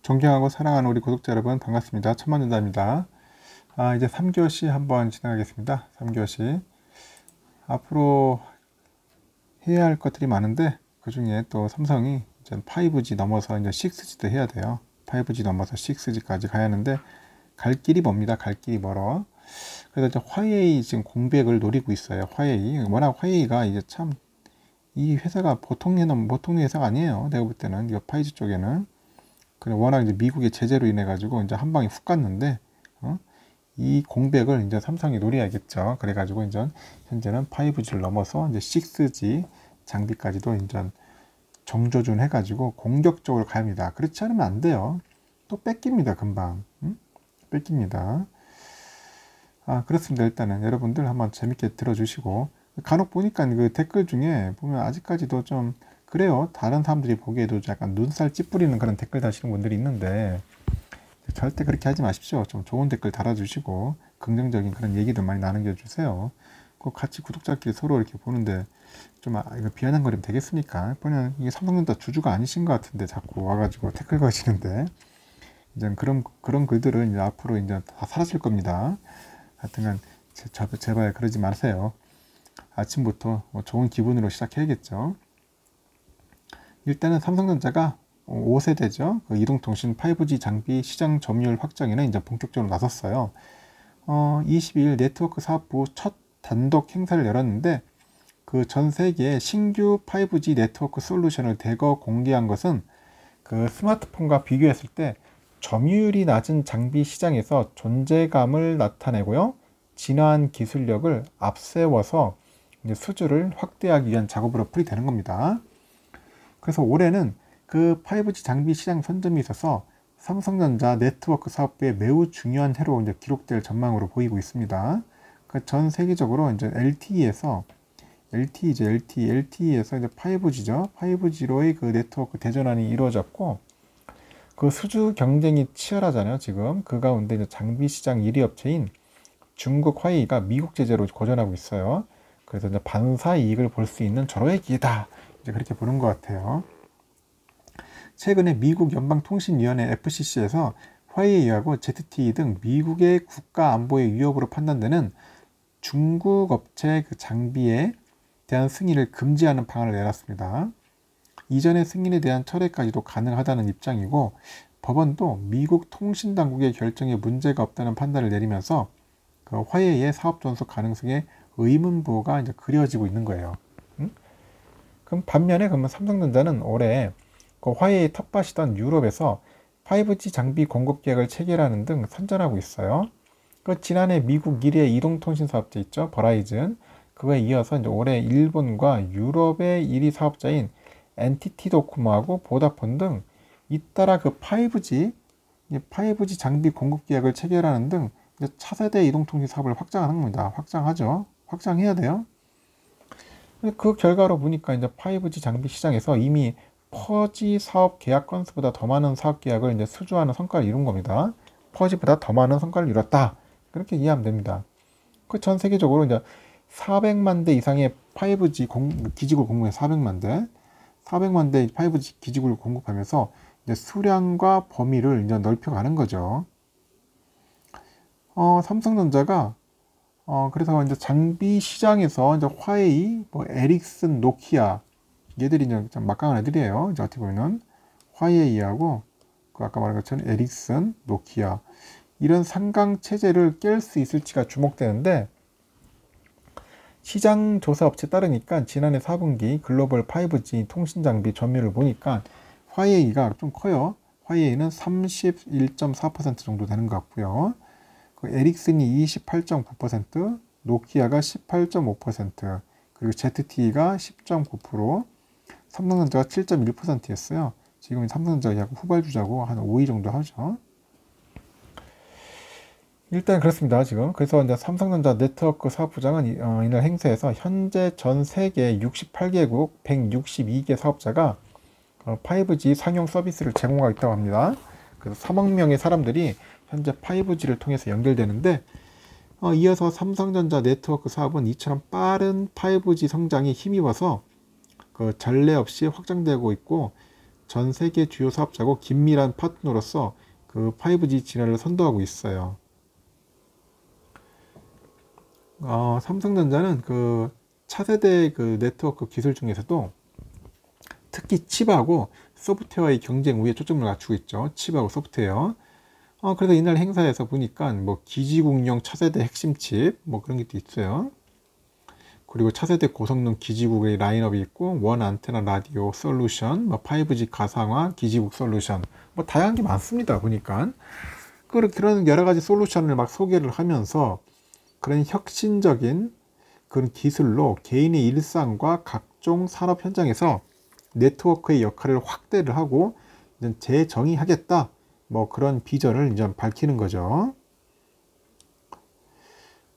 존경하고 사랑하는 우리 구독자 여러분 반갑습니다. 천만전자입니다. 이제 3교시 한번 진행하겠습니다. 3교시 앞으로 해야 할 것들이 많은데 그 중에 또 삼성이 이제 5G 넘어서 이제 6G도 해야 돼요. 5G 넘어서 6G까지 가야 하는데 갈 길이 멉니다. 갈 길이 멀어. 그래서 이제 화웨이 지금 공백을 노리고 있어요. 화웨이 워낙 화웨이가 이제 참 이 회사가 보통 회사가 아니에요. 내가 볼 때는 이거 5G 쪽에는 워낙 이제 미국의 제재로 인해 가지고 이제 한 방에 훅 갔는데 이 공백을 이제 삼성이 노려야겠죠. 그래 가지고 이제 현재는 5G를 넘어서 이제 6G 장비까지도 이제 정조준 해 가지고 공격적으로 갑니다. 그렇지 않으면 안 돼요. 또 뺏깁니다. 금방 뺏깁니다. 그렇습니다. 일단은 여러분들 한번 재밌게 들어주시고, 간혹 보니까 그 댓글 중에 보면 아직까지도 좀 그래요. 다른 사람들이 보기에도 약간 눈살 찌푸리는 그런 댓글 다시는 분들이 있는데 절대 그렇게 하지 마십시오. 좀 좋은 댓글 달아주시고 긍정적인 그런 얘기도 많이 나눠주세요. 꼭 같이 구독자끼리 서로 이렇게 보는데 좀 이거 비아냥거리면 되겠습니까? 보면 이게 삼성전자 주주가 아니신 것 같은데 자꾸 와가지고 댓글 거시는데 이제 그런 글들은 이제 앞으로 이제 다 사라질 겁니다. 하여튼간 제발 그러지 마세요. 아침부터 좋은 기분으로 시작해야겠죠. 일단은 삼성전자가 5세대죠. 그 이동통신 5G 장비 시장 점유율 확장에는 이제 본격적으로 나섰어요. 22일 네트워크 사업부 첫 단독 행사를 열었는데 그 전 세계의 신규 5G 네트워크 솔루션을 대거 공개한 것은 그 스마트폰과 비교했을 때 점유율이 낮은 장비 시장에서 존재감을 나타내고요. 진화한 기술력을 앞세워서 이제 수주를 확대하기 위한 작업으로 풀이되는 겁니다. 그래서 올해는 그 5G 장비 시장 선점이 있어서 삼성전자 네트워크 사업부에 매우 중요한 해로 이제 기록될 전망으로 보이고 있습니다. 그 전 세계적으로 이제 LTE에서 이제 5G죠. 5G로의 그 네트워크 대전환이 이루어졌고, 그 수주 경쟁이 치열하잖아요. 지금 그 가운데 이제 장비 시장 1위 업체인 중국 화웨이가 미국 제재로 고전하고 있어요. 그래서 이제 반사 이익을 볼 수 있는 절호의 기회다. 이제 그렇게 보는 것 같아요. 최근에 미국 연방통신위원회 FCC에서 화웨이하고 ZTE 등 미국의 국가 안보의 위협으로 판단되는 중국 업체 그 장비에 대한 승인을 금지하는 방안을 내놨습니다. 이전의 승인에 대한 철회까지도 가능하다는 입장이고, 법원도 미국 통신당국의 결정에 문제가 없다는 판단을 내리면서 그 화웨이의 사업 존속 가능성에 의문부호가 이제 그려지고 있는 거예요. 그럼 반면에 그러면 삼성전자는 올해 그 화웨이 텃밭이던 유럽에서 5G 장비 공급 계획을 체결하는 등 선전하고 있어요. 그 지난해 미국 1위의 이동통신 사업자 있죠, 버라이즌. 그거에 이어서 이제 올해 일본과 유럽의 1위 사업자인 NTT 도코모하고 보다폰 등 잇따라 그 5G 장비 공급 계획을 체결하는 등 이제 차세대 이동통신 사업을 확장하는 겁니다. 확장하죠. 확장해야 돼요. 그 결과로 보니까 이제 5G 장비 시장에서 이미 4G 사업 계약 건수보다 더 많은 사업 계약을 이제 수주하는 성과를 이룬 겁니다. 4G보다 더 많은 성과를 이뤘다. 그렇게 이해하면 됩니다. 그 전 세계적으로 이제 400만 대 이상의 5G 기지국을 공급해 400만 대 5G 기지국을 공급하면서 이제 수량과 범위를 이제 넓혀가는 거죠. 삼성전자가 그래서 이제 장비 시장에서 이제 화웨이, 에릭슨, 노키아 얘들이 이제 좀 막강한 애들이에요. 이제 어떻게 보면은 화웨이하고 그 아까 말한 것처럼 에릭슨, 노키아 이런 상강 체제를 깰 수 있을지가 주목되는데, 시장 조사 업체 따르니까 지난해 4분기 글로벌 5G 통신 장비 점유율을 보니까 화웨이가 좀 커요. 화웨이는 31.4% 정도 되는 것 같고요. 그 에릭슨이 28.9%, 노키아가 18.5%, 그리고 ZTE가 10.9%, 삼성전자가 7.1%였어요. 지금 삼성전자 약 후발주자고 한 5위 정도 하죠. 일단 그렇습니다. 지금 그래서 이제 삼성전자 네트워크 사업부장은 이날 행사에서 현재 전 세계 68개국 162개 사업자가 5G 상용 서비스를 제공하고 있다고 합니다. 그래서 3억 명의 사람들이 현재 5G를 통해서 연결되는데, 이어서 삼성전자 네트워크 사업은 이처럼 빠른 5G 성장에 힘입어서 그 전례 없이 확장되고 있고, 전 세계 주요 사업자고 긴밀한 파트너로서 그 5G 진화를 선도하고 있어요. 삼성전자는 그 차세대 그 네트워크 기술 중에서도 특히 칩하고 소프트웨어의 경쟁 우위에 초점을 맞추고 있죠. 칩하고 소프트웨어. 그래서 이날 행사에서 보니까 뭐 기지국용 차세대 핵심 칩 뭐 그런 게 또 있어요. 그리고 차세대 고성능 기지국의 라인업이 있고 원 안테나 라디오 솔루션, 뭐 5G 가상화 기지국 솔루션, 뭐 다양한 게 많습니다. 보니까 그런 여러 가지 솔루션을 막 소개를 하면서 그런 혁신적인 그런 기술로 개인의 일상과 각종 산업 현장에서 네트워크의 역할을 확대를 하고 재정의하겠다. 뭐 그런 비전을 이제 밝히는 거죠.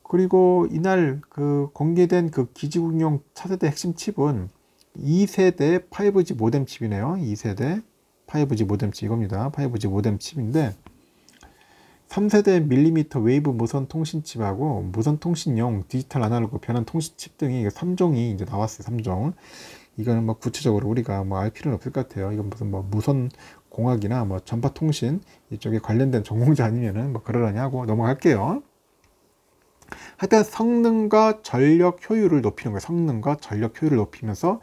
그리고 이날 그 공개된 그 기지국용 차세대 핵심 칩은 2세대 5G 모뎀 칩이네요. 2세대 5G 모뎀 칩 이겁니다. 5G 모뎀 칩인데 3세대 밀리미터 웨이브 무선 통신 칩하고 무선 통신용 디지털 아날로그 변환 통신 칩 등이 3종이 이제 나왔어요. 3종. 이거는 뭐 구체적으로 우리가 뭐 알 필요는 없을 것 같아요. 이건 무슨 뭐 무선 공학이나 뭐 전파 통신 이쪽에 관련된 전공자 아니면은 뭐 그러려니 하고 넘어갈게요. 하여튼 성능과 전력 효율을 높이는 거예요. 성능과 전력 효율을 높이면서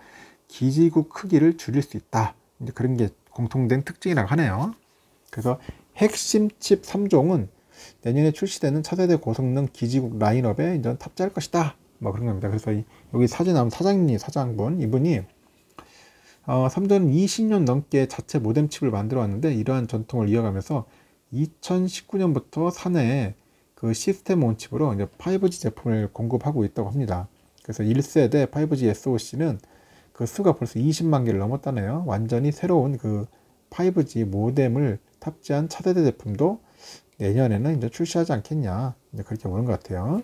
기지국 크기를 줄일 수 있다. 이제 그런 게 공통된 특징이라고 하네요. 그래서 핵심 칩 3종은 내년에 출시되는 차세대 고성능 기지국 라인업에 이제 탑재할 것이다. 뭐 그런 겁니다. 그래서 여기 사진 나온 사장분 이분이 삼성은 20년 넘게 자체 모뎀 칩을 만들어 왔는데 이러한 전통을 이어가면서 2019년부터 사내에 그 시스템 온 칩으로 이제 5G 제품을 공급하고 있다고 합니다. 그래서 1세대 5G SoC는 그 수가 벌써 20만 개를 넘었다네요. 완전히 새로운 그 5G 모뎀을 탑재한 차세대 제품도 내년에는 이제 출시하지 않겠냐. 이제 그렇게 보는 것 같아요.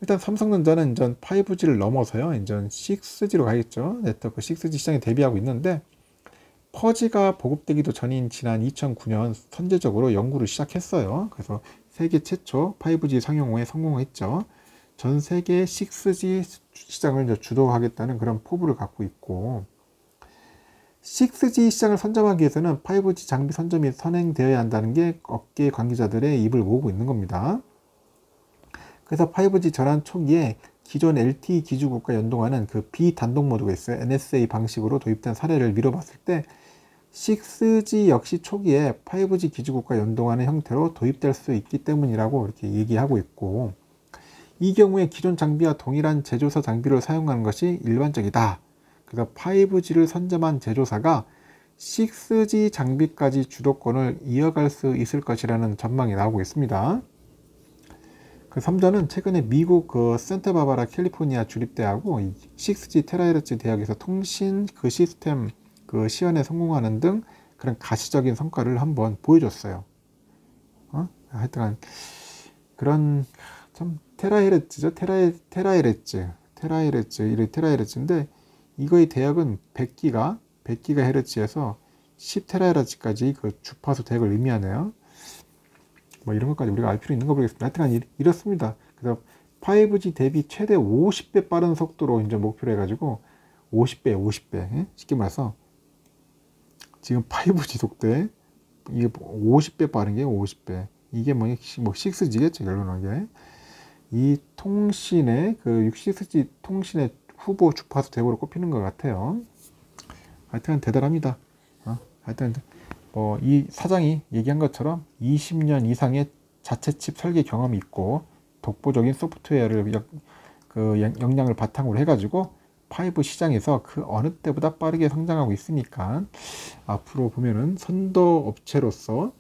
일단 삼성전자는 이제 5G를 넘어서요. 이제 6G로 가겠죠. 네트워크 6G 시장에 대비하고 있는데 퍼지가 보급되기도 전인 지난 2009년 선제적으로 연구를 시작했어요. 그래서 세계 최초 5G 상용화에 성공했죠. 전 세계 6G 시장을 이제 주도하겠다는 그런 포부를 갖고 있고 6G 시장을 선점하기 위해서는 5G 장비 선점이 선행되어야 한다는 게 업계 관계자들의 입을 모으고 있는 겁니다. 그래서 5G 전환 초기에 기존 LTE 기지국과 연동하는 그 비단독 모드가 있어요. NSA 방식으로 도입된 사례를 미뤄봤을 때 6G 역시 초기에 5G 기지국과 연동하는 형태로 도입될 수 있기 때문이라고 이렇게 얘기하고 있고 이 경우에 기존 장비와 동일한 제조사 장비를 사용하는 것이 일반적이다. 그래서 5G를 선점한 제조사가 6G 장비까지 주도권을 이어갈 수 있을 것이라는 전망이 나오고 있습니다. 그 삼전은 최근에 미국 그 산타바바라 캘리포니아 주립대하고 6G 테라헤르츠 대학에서 통신 그 시스템 그 시연에 성공하는 등 그런 가시적인 성과를 한번 보여줬어요. 하여튼 그런 참 테라헤르츠죠. 테라헤르츠인데 이거의 대역은 100GHz에서 10THz까지 그 주파수 대역을 의미하네요. 뭐 이런 것까지 우리가 알 필요 있는 거 모르겠습니다. 하여튼 이렇습니다. 그래서 5G 대비 최대 50배 빠른 속도로 이제 목표로 해가지고 50배 쉽게 말해서 지금 5G 속도에 이게 50배 빠른 게 50배 이게 뭐 6G겠죠 결론하게 이 통신의 그 6G 통신의 후보 주파수 대우로 꼽히는 것 같아요. 하여튼 대단합니다. 하여튼 이 사장이 얘기한 것처럼 20년 이상의 자체 칩 설계 경험이 있고 독보적인 소프트웨어를 역량을 바탕으로 해가지고 5 시장에서 그 어느 때보다 빠르게 성장하고 있으니까 앞으로 보면은 선도 업체로서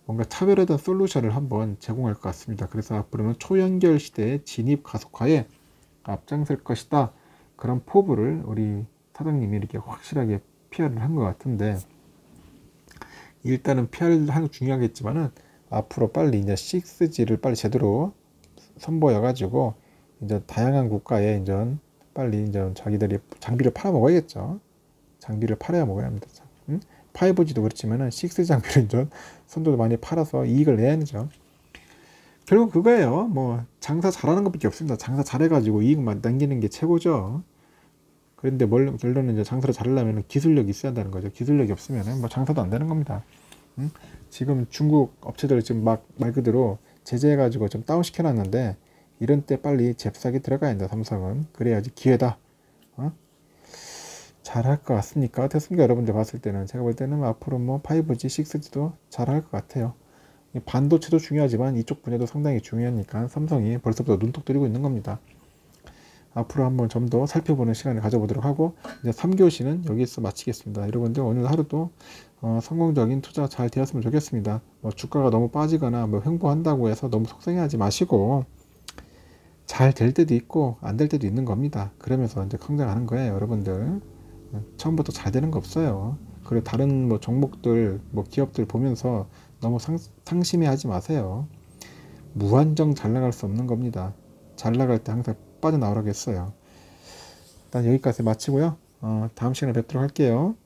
뭔가 차별화된 솔루션을 한번 제공할 것 같습니다. 그래서 앞으로는 초연결 시대의 진입 가속화에 앞장설 것이다. 그런 포부를 우리 사장님이 이렇게 확실하게 PR을 한 것 같은데 일단은 PR을 하는 게 중요하겠지만은 앞으로 빨리 이제 6G를 빨리 제대로 선보여 가지고 이제 다양한 국가에 이제 빨리 이제 자기들이 장비를 팔아 먹어야겠죠. 장비를 팔아야 먹어야 합니다. 5G도 그렇지만은 6G 장비를 이제 선도도 많이 팔아서 이익을 내야 하죠. 결국 그거예요. 뭐 장사 잘하는 것밖에 없습니다. 장사 잘해가지고 이익만 남기는 게 최고죠. 그런데 결론은 이제 장사를 잘하려면 기술력이 있어야 한다는 거죠. 기술력이 없으면 뭐 장사도 안 되는 겁니다. 지금 중국 업체들 지금 막 말 그대로 제재해가지고 좀 다운시켜 놨는데, 이런 때 빨리 잽싸게 들어가야 한다, 삼성은. 그래야지 기회다. 잘할 것 같습니까? 어떻습니까? 여러분들 봤을 때는. 제가 볼 때는 앞으로 뭐 5G, 6G도 잘할 것 같아요. 반도체도 중요하지만 이쪽 분야도 상당히 중요하니까 삼성이 벌써부터 눈독 들이고 있는 겁니다. 앞으로 한번 좀 더 살펴보는 시간을 가져보도록 하고, 이제 3교시는 여기서 마치겠습니다. 여러분들 오늘 하루도 성공적인 투자 잘 되었으면 좋겠습니다. 뭐 주가가 너무 빠지거나 뭐 횡보한다고 해서 너무 속상해하지 마시고, 잘 될 때도 있고 안 될 때도 있는 겁니다. 그러면서 이제 성장하는 거예요, 여러분들. 처음부터 잘 되는 거 없어요. 그리고 다른 뭐 종목들, 뭐 기업들 보면서 너무 상심해하지 마세요. 무한정 잘 나갈 수 없는 겁니다. 잘 나갈 때 항상 빠져나오라고 했어요. 일단 여기까지 마치고요. 다음 시간에 뵙도록 할게요.